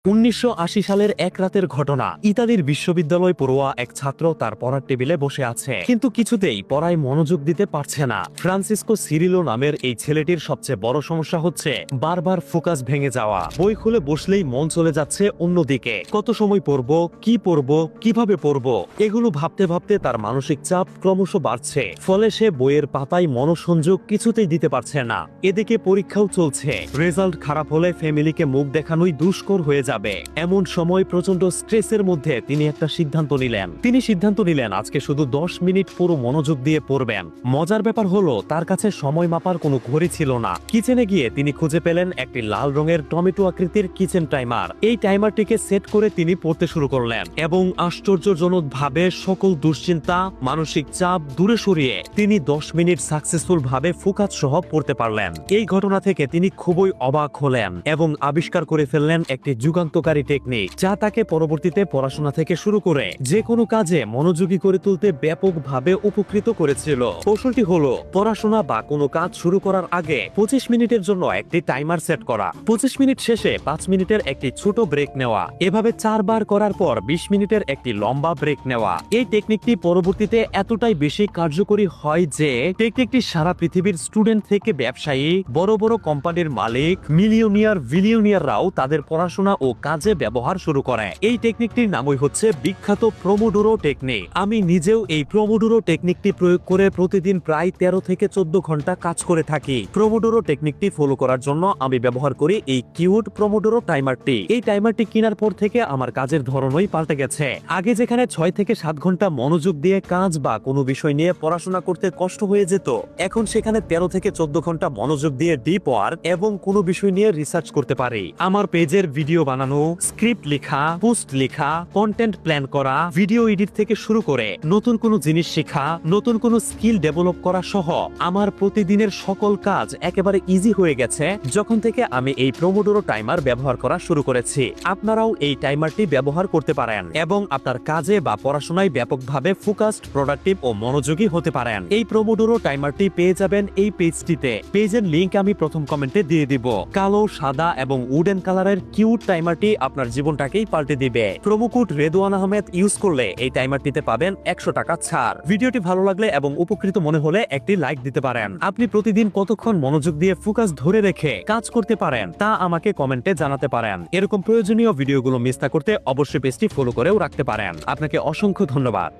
1980 সালের এক রাতের ঘটনা। ইতালির বিশ্ববিদ্যালয় পড়ুয়া এক ছাত্র তার পড়ার টেবিলে বসে আছে, কিন্তু কিছুতেই পড়ায় মনোযোগ দিতে পারছে না। ফ্রান্সিসকো সিরিলো নামের এই ছেলেটির সবচেয়ে বড় সমস্যা হচ্ছে বারবার ফোকাস ভেঙে যাওয়া। বই খুলে বসলেই মন চলে যাচ্ছে অন্যদিকে। কত সময় পড়বো, কি পড়বো, কিভাবে পড়বো, এগুলো ভাবতে ভাবতে তার মানসিক চাপ ক্রমশ বাড়ছে। ফলে সে বইয়ের পাতায় মনোসংযোগ কিছুতেই দিতে পারছে না। এদিকে পরীক্ষাও চলছে, রেজাল্ট খারাপ হলে ফ্যামিলিকে মুখ দেখানোই দুষ্কর হয়ে যাবে। এমন সময় প্রচন্ড স্ট্রেসের মধ্যে তিনি একটা সিদ্ধান্ত নিলেন আজকে শুধু 10 মিনিট পুরো মনোযোগ দিয়ে পড়বেন। মজার ব্যাপার হলো তার কাছে সময় মাপার কোনো ঘড়ি ছিল না। কিচেনে গিয়ে তিনি খুঁজে পেলেন একটি লাল রঙের টমেটো আকৃতির কিচেন টাইমার। এই টাইমারটিকে সেট করে তিনি পড়তে শুরু করলেন এবং আশ্চর্যজনক ভাবে সকল দুশ্চিন্তা, মানসিক চাপ দূরে সরিয়ে তিনি 10 মিনিট সাকসেসফুল ভাবে ফোকাস সহ পড়তে পারলেন। এই ঘটনা থেকে তিনি খুবই অবাক হলেন এবং আবিষ্কার করে ফেললেন একটি যুগান্তকারী টেকনিক, যা তাকে পরবর্তীতে পড়াশোনা থেকে শুরু করে যে কোনো কাজে মনোযোগী করে তুলতে ব্যাপকভাবে উপকৃত করেছিল। কৌশলটি হলো পড়াশোনা বা কোনো কাজ শুরু করার আগে 25 মিনিটের জন্য একটি টাইমার সেট করা। 25 মিনিট শেষে 5 মিনিটের একটি ছোট ব্রেক নেওয়া। এভাবে 4 বার করার পর 20 মিনিটের একটি লম্বা ব্রেক নেওয়া। এই টেকনিকটি পরবর্তীতে এতটাই বেশি কার্যকরী হয় যে টেকনিকটি সারা পৃথিবীর স্টুডেন্ট থেকে ব্যবসায়ী, বড় বড় কোম্পানির মালিক, মিলিয়নিয়ার, বিলিয়নিয়াররাও তাদের পড়াশোনা ও কাজে ব্যবহার শুরু করে। এই টেকনিকটির নামই হচ্ছে বিখ্যাত প্রোমোডোরো টেকনিক। আমি নিজেও এই প্রোমোডোরো টেকনিকটি প্রয়োগ করে প্রতিদিন প্রায় 13 থেকে 14 ঘন্টা কাজ করে থাকি। প্রোমোডোরো টেকনিকটি ফলো করার জন্য আমি ব্যবহার করি এই কিউট প্রোমোডোরো টাইমারটি। এই টাইমারটি কেনার পর থেকে আমার কাজের ধরনই পাল্টে গেছে। আগে যেখানে 6 থেকে 7 ঘন্টা মনোযোগ দিয়ে কাজ বা কোনো বিষয় নিয়ে পড়াশোনা করতে কষ্ট হয়ে যেত, এখন সেখানে 13 থেকে 14 ঘন্টা মনোযোগ দিয়ে ডিপ ওয়ার্ক এবং কোনো বিষয় নিয়ে রিসার্চ করতে পারি। আমার পেজের ভিডিও বানানো, স্ক্রিপ্ট লেখা, পোস্ট লেখা, কন্টেন্ট প্ল্যান করা, ভিডিও এডিট থেকে শুরু করে নতুন কোনো জিনিস শেখা, নতুন কোনো স্কিল ডেভেলপ করা সহ আমার প্রতিদিনের সকল কাজ একেবারে ইজি হয়ে গেছে যখন থেকে আমি এই প্রোমোডোরো টাইমার ব্যবহার করা শুরু করেছি। আপনারাও এই টাইমারটি ব্যবহার করতে পারেন এবং আপনার কাজে বা পড়াশোনায় ব্যাপকভাবে ফোকাসড, প্রোডাক্টিভ ও মনোযোগী হতে পারেন। এই প্রোমোডোরো টাইমারটি পেয়ে যাবেন এই পেজটিতে। পেজের লিংক আমি প্রথম কমেন্টে দিয়ে দিব। কালো, সাদা এবং উডেন কালারের কিউট টাইমারটি আপনার জীবনটাকেই পাল্টে দিবে। Promo code Redwan Ahmed use করলে এই টাইমারটিতে পাবেন 100 টাকা ছাড়। ভিডিওটি ভালো লাগলে এবং উপকৃত মনে হলে একটি লাইক দিতে পারেন। আপনি প্রতিদিন কতক্ষণ মনোযোগ দিয়ে ফোকাস ধরে রেখে কাজ করতে পারেন তা আমাকে কমেন্টে জানাতে পারেন। এরকম প্রয়োজনীয় ভিডিওগুলো মিস না করতে অবশ্যই পেজটি ফলো করেও রাখতে পারেন। আপনাকে অসংখ্য ধন্যবাদ।